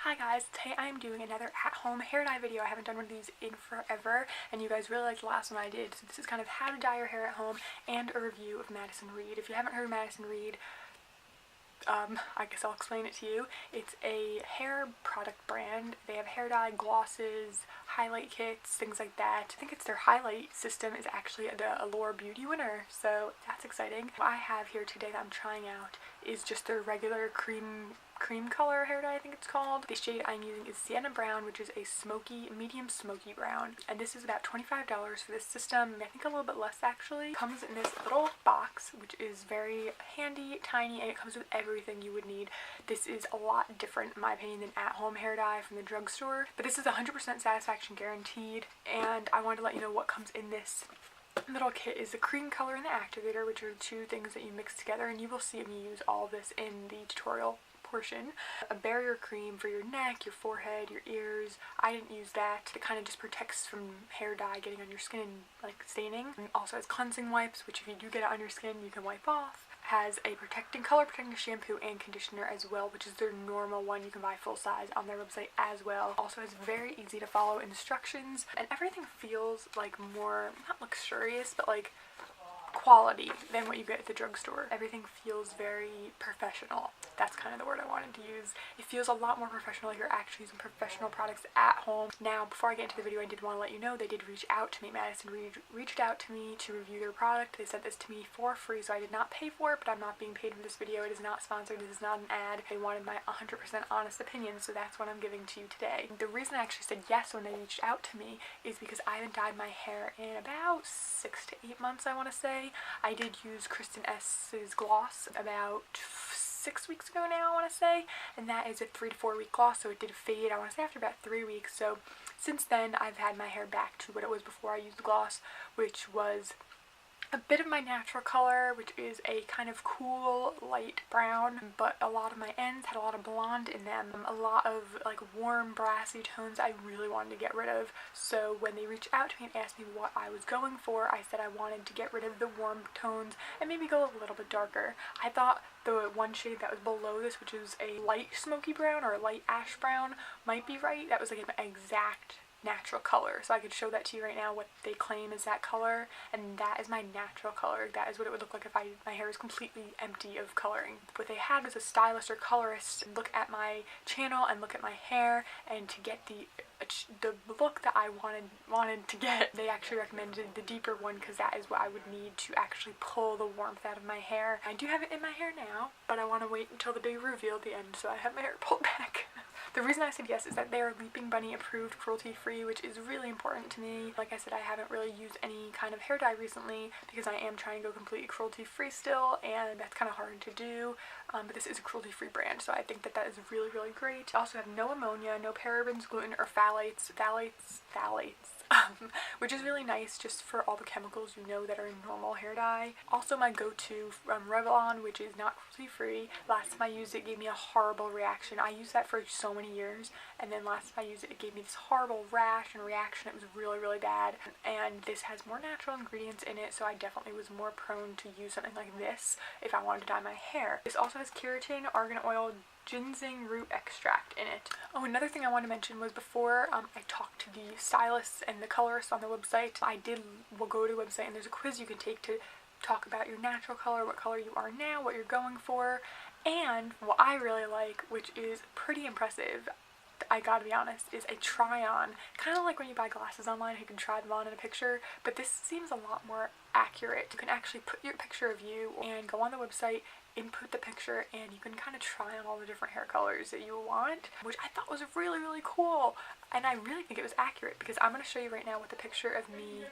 Hi guys, today I'm doing another at-home hair dye video. I haven't done one of these in forever, and you guys really liked the last one I did. So this is kind of how to dye your hair at home and a review of Madison Reed. If you haven't heard of Madison Reed, I guess I'll explain it to you. It's a hair product brand. They have hair dye, glosses, highlight kits, things like that. I think it's their highlight system is actually the Allure Beauty winner, so that's exciting. What I have here today that I'm trying out is just their regular cream color hair dye, I think it's called. The shade I'm using is Siena Brown, which is a medium smoky brown, and this is about $25 for this system. I think a little bit less actually. It comes in this little box, which is very handy, tiny, and it comes with everything you would need. This is a lot different in my opinion than at-home hair dye from the drugstore, but this is 100% satisfaction guaranteed, and I wanted to let you know what comes in this little kit. Is the cream color and the activator, which are two things that you mix together, and you will see me use all of this in the tutorial portion. A barrier cream for your neck, your forehead, your ears. I didn't use that. It kind of just protects from hair dye getting on your skin and like staining. And also has cleansing wipes, which if you do get it on your skin you can wipe off. Has a color protecting shampoo and conditioner as well, which is their normal one. You can buy full size on their website as well. Also has very easy to follow instructions, and everything feels like more, not luxurious, but like quality than what you get at the drugstore. Everything feels very professional. That's kind of the word I wanted to use. It feels a lot more professional, like you're actually using professional products at home. Now, before I get into the video, I did want to let you know they did reach out to me. Madison reached out to me to review their product. They sent this to me for free, so I did not pay for it, but I'm not being paid for this video. It is not sponsored. This is not an ad. They wanted my 100% honest opinion, so that's what I'm giving to you today. The reason I actually said yes when they reached out to me is because I haven't dyed my hair in about 6 to 8 months, I want to say. I did use Kristen S's gloss about 6 weeks ago now, I want to say, and that is a 3 to 4 week gloss, so it did fade, I want to say, after about 3 weeks. So since then I've had my hair back to what it was before I used the gloss, which was a bit of my natural color, which is a kind of cool light brown, but a lot of my ends had a lot of blonde in them, a lot of like warm brassy tones I really wanted to get rid of. So when they reached out to me and asked me what I was going for, I said I wanted to get rid of the warm tones and maybe go a little bit darker. I thought the one shade that was below this, which is a light smoky brown or a light ash brown, might be right. That was like an exact natural color, so I could show that to you right now, what they claim is that color, and that is my natural color. That is what it would look like if my hair was completely empty of coloring. What they had was a stylist or colorist look at my channel and look at my hair, and to get the look that I wanted to get, they actually recommended the deeper one, because that is what I would need to actually pull the warmth out of my hair. I do have it in my hair now, but I want to wait until the big reveal at the end, so I have my hair pulled back. The reason I said yes is that they are Leaping Bunny approved, cruelty-free, which is really important to me. Like I said, I haven't really used any kind of hair dye recently because I am trying to go completely cruelty-free still, and that's kind of hard to do, but this is a cruelty-free brand, so I think that that is really, really great. I also have no ammonia, no parabens, gluten, or phthalates, which is really nice just for all the chemicals you know that are in normal hair dye. Also my go-to from Revlon, which is not cruelty-free. Last time I used it, it gave me a horrible reaction. I used that for so many years, and then last time I used it, it gave me this horrible rash and reaction. It was really, really bad, and this has more natural ingredients in it, so I definitely was more prone to use something like this if I wanted to dye my hair. This also has keratin, argan oil, ginseng root extract in it. Oh, another thing I want to mention was before I talked to the stylists and the colorists on the website, will go to the website and there's a quiz you can take to talk about your natural color, what color you are now, what you're going for, and what I really like, which is pretty impressive, I gotta be honest, is a try-on. Kind of like when you buy glasses online, you can try them on in a picture, but this seems a lot more accurate. You can actually put your picture of you and go on the website, input the picture, and you can kind of try on all the different hair colors that you want, which I thought was really, really cool. And I really think it was accurate, because I'm going to show you right now what the picture of me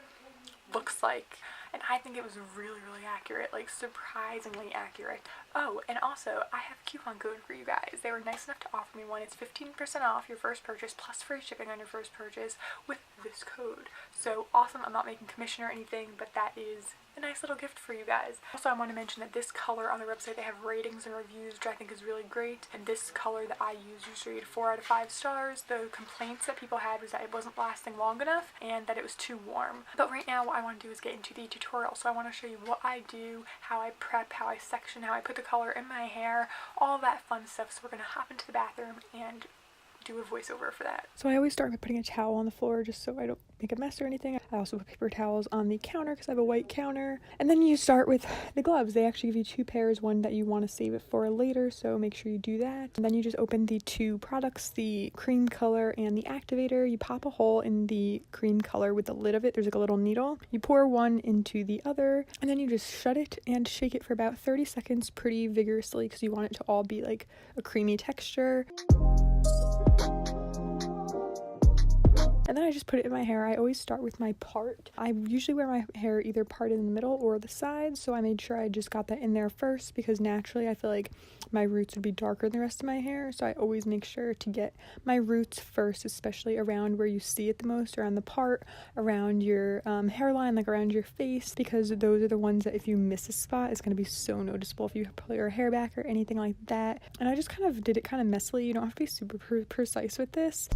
looks like, and I think it was really, really accurate, like surprisingly accurate. Oh, and also I have a coupon code for you guys. They were nice enough to offer me one. It's 15% off your first purchase plus free shipping on your first purchase with this code. So awesome. I'm not making commission or anything, but that is a nice little gift for you guys. Also, I want to mention that this color on their website, they have ratings and reviews, which I think is really great, and this color that I use usually rated 4 out of 5 stars. The complaints that people had was that it wasn't lasting long enough and that it was too warm. But right now what I want to do is get into the tutorial, so I want to show you what I do, how I prep, how I section, how I put the color in my hair, all that fun stuff. So we're going to hop into the bathroom and do a voiceover for that. So I always start by putting a towel on the floor just so I don't make a mess or anything. I also put paper towels on the counter because I have a white counter. And then you start with the gloves. They actually give you 2 pairs, one that you want to save it for later, so make sure you do that. And then you just open the 2 products, the cream color and the activator. You pop a hole in the cream color with the lid of it. There's like a little needle. You pour one into the other, and then you just shut it and shake it for about 30 seconds pretty vigorously because you want it to all be like a creamy texture. And then I just put it in my hair. I always start with my part. I usually wear my hair either parted in the middle or the sides, so I made sure I just got that in there first because naturally I feel like my roots would be darker than the rest of my hair, so I always make sure to get my roots first, especially around where you see it the most, around the part, around your hairline, like around your face, because those are the ones that if you miss a spot, it's going to be so noticeable if you pull your hair back or anything like that. And I just kind of did it kind of messily. You don't have to be super precise with this.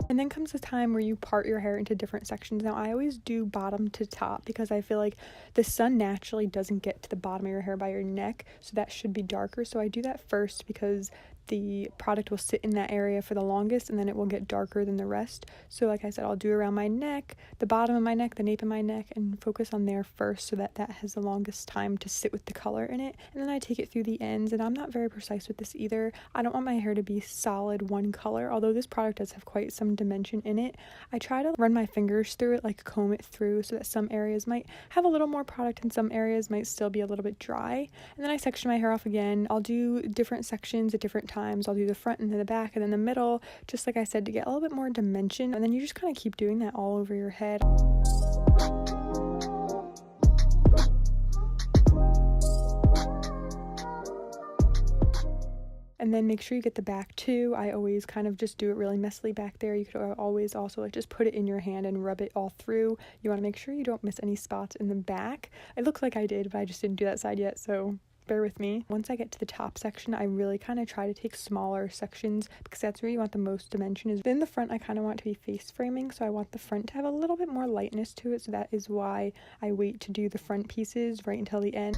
And then comes the time where you part your hair into different sections. Now, I always do bottom to top because I feel like the sun naturally doesn't get to the bottom of your hair by your neck, so that should be darker. So I do that first because the product will sit in that area for the longest and then it will get darker than the rest. So like I said, I'll do around my neck, the bottom of my neck, the nape of my neck, and focus on there first so that that has the longest time to sit with the color in it. And then I take it through the ends, and I'm not very precise with this either. I don't want my hair to be solid one color, although this product does have quite some dimension in it. I try to run my fingers through it, like comb it through, so that some areas might have a little more product and some areas might still be a little bit dry. And then I section my hair off again. I'll do different sections at different times. I'll do the front and then the back and then the middle, just like I said, to get a little bit more dimension. And then you just kind of keep doing that all over your head. And then make sure you get the back too. I always kind of just do it really messily back there. You could always also like just put it in your hand and rub it all through. You want to make sure you don't miss any spots in the back. It looks like I did, but I just didn't do that side yet, so bear with me. Once I get to the top section, I really kind of try to take smaller sections because that's where you want the most dimension. Is in the front, I kind of want to be face framing, so I want the front to have a little bit more lightness to it, so that is why I wait to do the front pieces right until the end.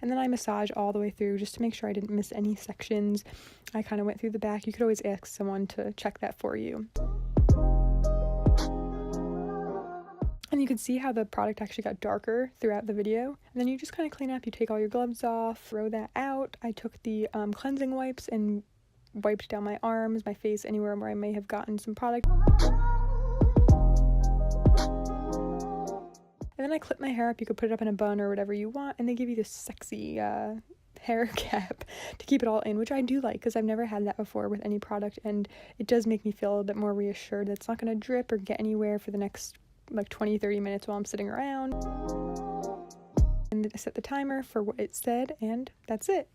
And then I massage all the way through just to make sure I didn't miss any sections. I kind of went through the back. You could always ask someone to check that for you. And you can see how the product actually got darker throughout the video. And then you just kind of clean up. You take all your gloves off, throw that out. I took the cleansing wipes and wiped down my arms, my face, anywhere where I may have gotten some product. And then I clip my hair up. You could put it up in a bun or whatever you want. And they give you this sexy hair cap to keep it all in, which I do like because I've never had that before with any product. And it does make me feel a little bit more reassured that it's not going to drip or get anywhere for the next like 20-30 minutes while I'm sitting around. And I set the timer for what it said, and that's it.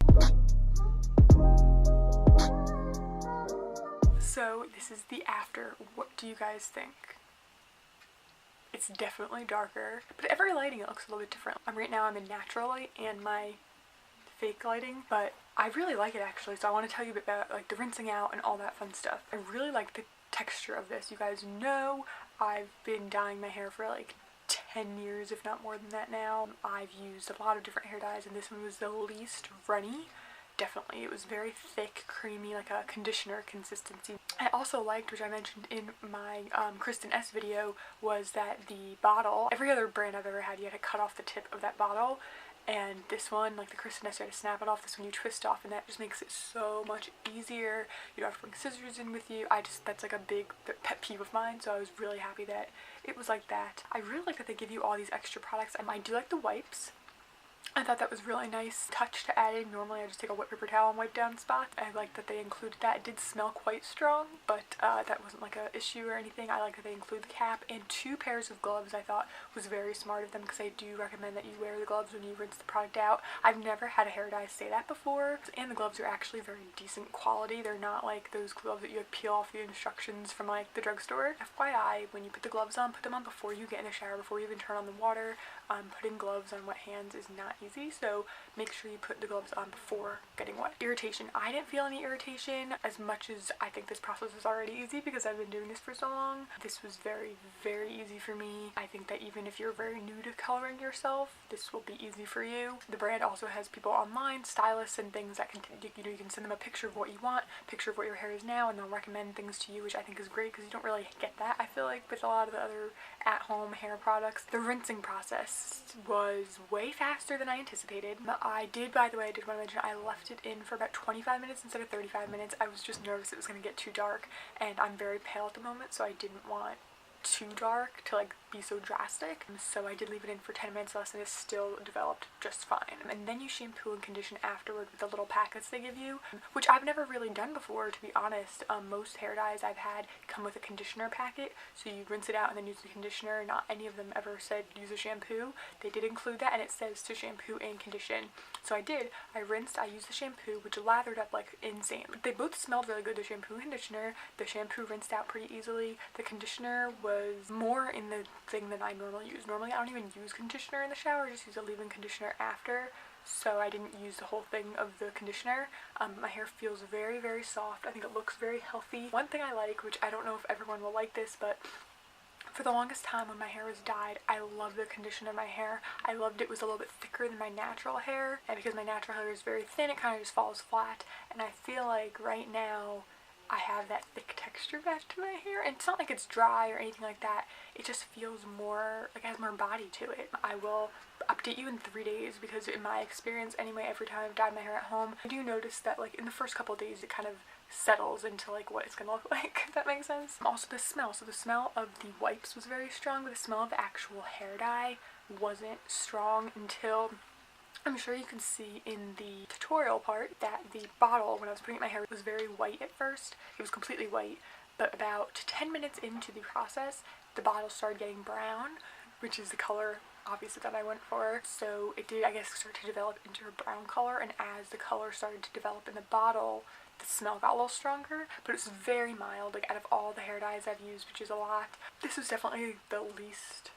So this is the after. What do you guys think? It's definitely darker, but every lighting it looks a little bit different. Right now I'm in natural light and my fake lighting, but I really like it actually, so I want to tell you a bit about like the rinsing out and all that fun stuff. I really like the texture of this. You guys know I've been dyeing my hair for like 10 years, if not more than that now. I've used a lot of different hair dyes and this one was the least runny. Definitely, it was very thick, creamy, like a conditioner consistency. I also liked, which I mentioned in my Kristen S video, was that the bottle, every other brand I've ever had, you had to cut off the tip of that bottle. And this one, like the Kristen S, you had to snap it off. This one you twist off, and that just makes it so much easier. You don't have to bring scissors in with you. That's like a big pet peeve of mine, so I was really happy that it was like that. I really like that they give you all these extra products. I do like the wipes. I thought that was really nice touch to add in. Normally I just take a wet paper towel and wipe down spots. I like that they included that. It did smell quite strong, but that wasn't like a issue or anything. I like that they include the cap and 2 pairs of gloves. I thought was very smart of them because I do recommend that you wear the gloves when you rinse the product out. I've never had a hair dye say that before, and the gloves are actually very decent quality. They're not like those gloves that you would peel off the instructions from like the drugstore. FYI, when you put the gloves on, put them on before you get in the shower, before you even turn on the water. Putting gloves on wet hands is not not easy, so make sure you put the gloves on before getting wet. Irritation. I didn't feel any irritation as much as I think this process is already easy because I've been doing this for so long. This was very, very easy for me. I think that even if you're very new to coloring yourself, this will be easy for you. The brand also has people online, stylists and things that can, you know, you can send them a picture of what you want, picture of what your hair is now, and they'll recommend things to you, which I think is great because you don't really get that, I feel like, with a lot of the other at-home hair products. The rinsing process was way faster than I anticipated. I did, by the way, I did want to mention I left it in for about 25 minutes instead of 35 minutes. I was just nervous it was going to get too dark, and I'm very pale at the moment, so I didn't want too dark to like be so drastic, so I did leave it in for 10 minutes less and it still developed just fine. And then you shampoo and condition afterward with the little packets they give you, which I've never really done before, to be honest. Most hair dyes I've had come with a conditioner packet, so you rinse it out and then use the conditioner. Not any of them ever said use a shampoo. They did include that, and it says to shampoo and condition. So I did. I rinsed, I used the shampoo, which lathered up like insane. They both smelled really good, the shampoo and conditioner. The shampoo rinsed out pretty easily. The conditioner was more in the thing than I normally use. Normally I don't even use conditioner in the shower, I just use a leave-in conditioner after, so I didn't use the whole thing of the conditioner. My hair feels very, very soft. I think it looks very healthy. One thing I like, which I don't know if everyone will like this, but for the longest time when my hair was dyed, I loved the condition of my hair. I loved it was a little bit thicker than my natural hair, and because my natural hair is very thin, it kind of just falls flat, and I feel like right now I have that thick texture back to my hair, and it's not like it's dry or anything like that. It just feels more, like it has more body to it. I will update you in 3 days because in my experience anyway, every time I've dyed my hair at home, I do notice that like in the first couple of days it kind of settles into like what it's gonna look like, if that makes sense. Also the smell. So the smell of the wipes was very strong, but the smell of the actual hair dye wasn't strong until, I'm sure you can see in the tutorial part that the bottle, when I was putting it in my hair, was very white at first. It was completely white, but about 10 minutes into the process, the bottle started getting brown, which is the color obviously that I went for. So it did, I guess, start to develop into a brown color, and as the color started to develop in the bottle, the smell got a little stronger, but it was very mild. Like out of all the hair dyes I've used, which is a lot, this was definitely the least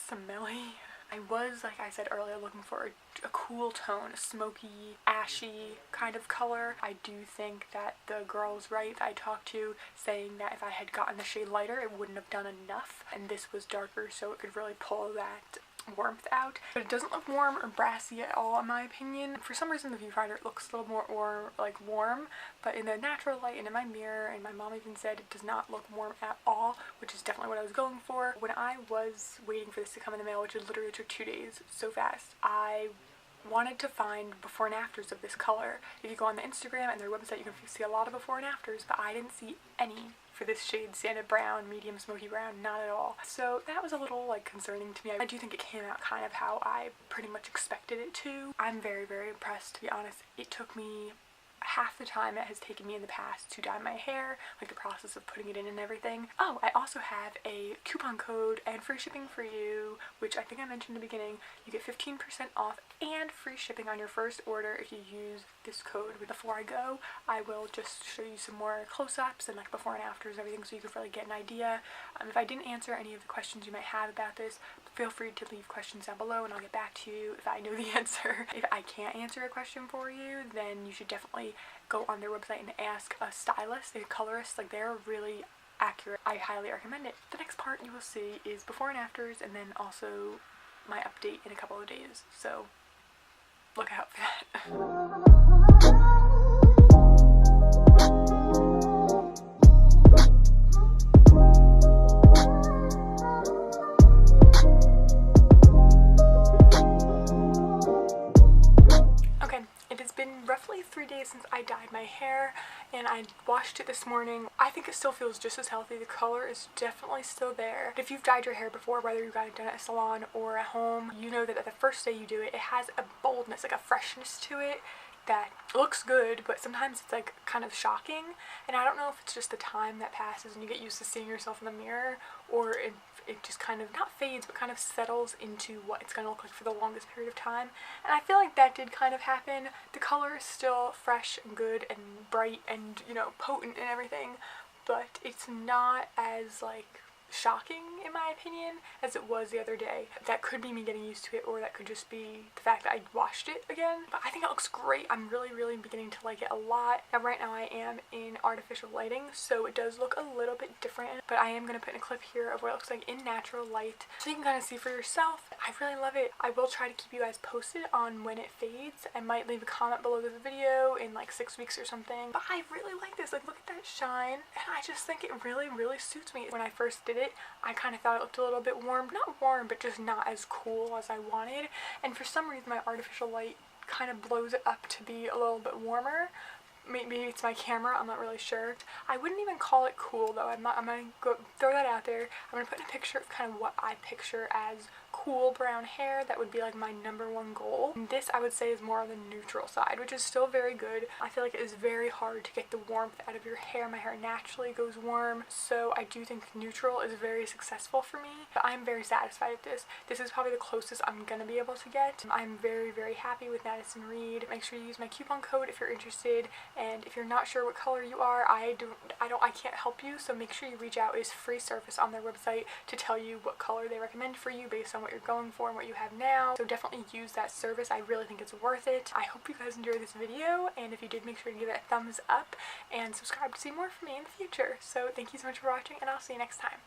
smelly. I was, like I said earlier, looking for a cool tone, a smoky, ashy kind of color. I do think that the girl was right that I talked to, saying that if I had gotten the shade lighter, it wouldn't have done enough, and this was darker, so it could really pull that warmth out. But it doesn't look warm or brassy at all, in my opinion. For some reason, the viewfinder, it looks a little more like warm, but in the natural light and in my mirror, and my mom even said it does not look warm at all, which is definitely what I was going for. When I was waiting for this to come in the mail, which literally took 2 days, so fast, I wanted to find before and afters of this color. If you go on the Instagram and their website, you can see a lot of before and afters, but I didn't see any for this shade, Sienna Brown, medium smoky brown, not at all. So that was a little like concerning to me. I do think it came out kind of how I pretty much expected it to. I'm very, very impressed, to be honest. It took me half the time it has taken me in the past to dye my hair, like the process of putting it in and everything. Oh, I also have a coupon code and free shipping for you, which I think I mentioned in the beginning. You get 15% off and free shipping on your first order if you use this code. Before I go, I will just show you some more close-ups and like before and afters and everything, so you can really get an idea. If I didn't answer any of the questions you might have about this, feel free to leave questions down below and I'll get back to you if I know the answer. If I can't answer a question for you, then you should definitely go on their website and ask a stylist, a colorist. Like, they're really accurate. I highly recommend it. The next part you will see is before and afters, and then also my update in a couple of days, so look out for that. Roughly 3 days since I dyed my hair, and I washed it this morning. I think it still feels just as healthy. The color is definitely still there. If you've dyed your hair before, whether you've done it at a salon or at home, you know that the first day you do it, it has a boldness, like a freshness to it that looks good, but sometimes it's like kind of shocking. And I don't know if it's just the time that passes and you get used to seeing yourself in the mirror, or it just kind of not fades but kind of settles into what it's going to look like for the longest period of time. And I feel like that did kind of happen. The color is still fresh and good and bright and, you know, potent and everything, but it's not as like shocking in my opinion as it was the other day. That could be me getting used to it, or that could just be the fact that I washed it again. But I think it looks great. I'm really beginning to like it a lot. Now right now I am in artificial lighting, so it does look a little bit different, but I am going to put in a clip here of what it looks like in natural light so you can kind of see for yourself. I really love it. I will try to keep you guys posted on when it fades. I might leave a comment below this video in like 6 weeks or something, but I really like this. Like, look at that shine, and I just think it really suits me. When I first did it, I kind of thought it looked a little bit warm. Not warm, but just not as cool as I wanted, and for some reason my artificial light kind of blows it up to be a little bit warmer. Maybe it's my camera, I'm not really sure. I wouldn't even call it cool though. I'm gonna go throw that out there. I'm gonna put in a picture of kind of what I picture as cool brown hair. That would be like my #1 goal. And this I would say is more on the neutral side, which is still very good. I feel like it is very hard to get the warmth out of your hair. My hair naturally goes warm, so I do think neutral is very successful for me. But I'm very satisfied with this. This is probably the closest I'm gonna be able to get. I'm very happy with Madison Reed. Make sure you use my coupon code if you're interested. And if you're not sure what color you are, I can't help you, so make sure you reach out. It's free service on their website to tell you what color they recommend for you based on what you're going for and what you have now. So definitely use that service. I really think it's worth it. I hope you guys enjoyed this video, and if you did, make sure to give it a thumbs up and subscribe to see more from me in the future. So thank you so much for watching, and I'll see you next time.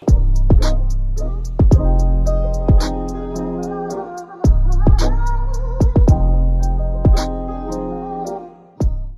Bye.